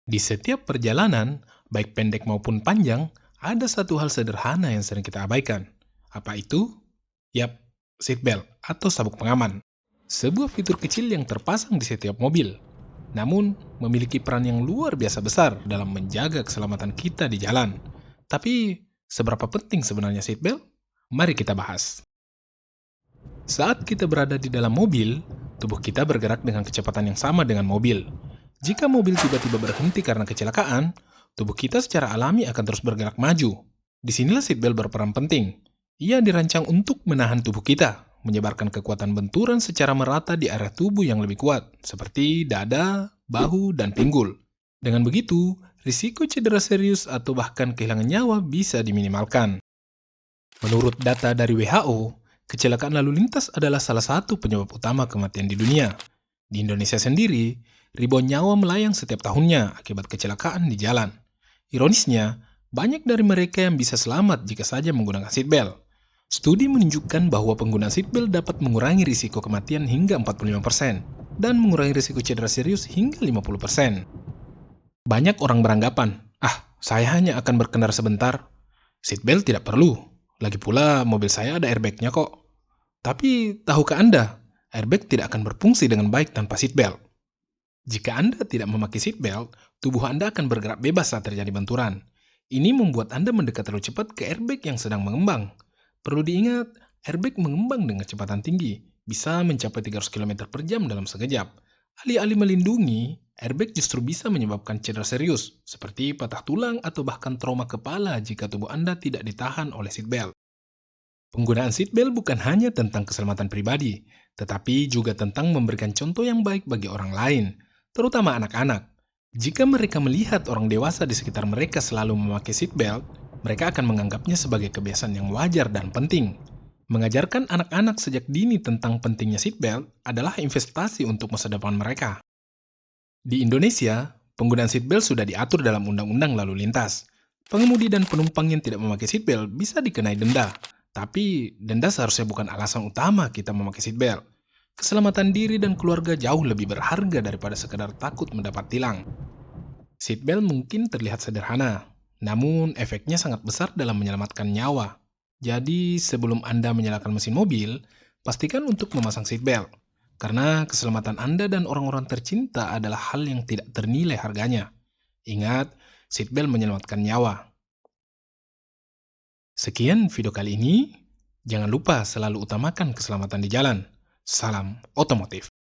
Di setiap perjalanan, baik pendek maupun panjang, ada satu hal sederhana yang sering kita abaikan. Apa itu? Yap, seatbelt atau sabuk pengaman. Sebuah fitur kecil yang terpasang di setiap mobil, namun memiliki peran yang luar biasa besar dalam menjaga keselamatan kita di jalan. Tapi, seberapa penting sebenarnya seatbelt? Mari kita bahas. Saat kita berada di dalam mobil, tubuh kita bergerak dengan kecepatan yang sama dengan mobil. Jika mobil tiba-tiba berhenti karena kecelakaan, tubuh kita secara alami akan terus bergerak maju. Disinilah seatbelt berperan penting. Ia dirancang untuk menahan tubuh kita, menyebarkan kekuatan benturan secara merata di area tubuh yang lebih kuat, seperti dada, bahu, dan pinggul. Dengan begitu, risiko cedera serius atau bahkan kehilangan nyawa bisa diminimalkan. Menurut data dari WHO, kecelakaan lalu lintas adalah salah satu penyebab utama kematian di dunia. Di Indonesia sendiri, ribuan nyawa melayang setiap tahunnya akibat kecelakaan di jalan. Ironisnya, banyak dari mereka yang bisa selamat jika saja menggunakan seatbelt. Studi menunjukkan bahwa penggunaan seatbelt dapat mengurangi risiko kematian hingga 45% dan mengurangi risiko cedera serius hingga 50%. Banyak orang beranggapan, saya hanya akan berkendara sebentar. Seatbelt tidak perlu. Lagi pula mobil saya ada airbag-nya kok. Tapi tahukah Anda, airbag tidak akan berfungsi dengan baik tanpa seatbelt. Jika Anda tidak memakai seatbelt, tubuh Anda akan bergerak bebas saat terjadi benturan. Ini membuat Anda mendekat terlalu cepat ke airbag yang sedang mengembang. Perlu diingat, airbag mengembang dengan kecepatan tinggi, bisa mencapai 300 km per jam dalam sekejap. Alih-alih melindungi, airbag justru bisa menyebabkan cedera serius, seperti patah tulang atau bahkan trauma kepala jika tubuh Anda tidak ditahan oleh seatbelt. Penggunaan seatbelt bukan hanya tentang keselamatan pribadi, tetapi juga tentang memberikan contoh yang baik bagi orang lain, terutama anak-anak. Jika mereka melihat orang dewasa di sekitar mereka selalu memakai seatbelt, mereka akan menganggapnya sebagai kebiasaan yang wajar dan penting. Mengajarkan anak-anak sejak dini tentang pentingnya seatbelt adalah investasi untuk masa depan mereka. Di Indonesia, penggunaan seatbelt sudah diatur dalam Undang-Undang Lalu Lintas. Pengemudi dan penumpang yang tidak memakai seatbelt bisa dikenai denda, tapi denda seharusnya bukan alasan utama kita memakai seatbelt. Keselamatan diri dan keluarga jauh lebih berharga daripada sekadar takut mendapat tilang. Seatbelt mungkin terlihat sederhana, namun efeknya sangat besar dalam menyelamatkan nyawa. Jadi, sebelum Anda menyalakan mesin mobil, pastikan untuk memasang seatbelt. Karena keselamatan Anda dan orang-orang tercinta adalah hal yang tidak ternilai harganya. Ingat, seatbelt menyelamatkan nyawa. Sekian video kali ini. Jangan lupa selalu utamakan keselamatan di jalan. Salam otomotif.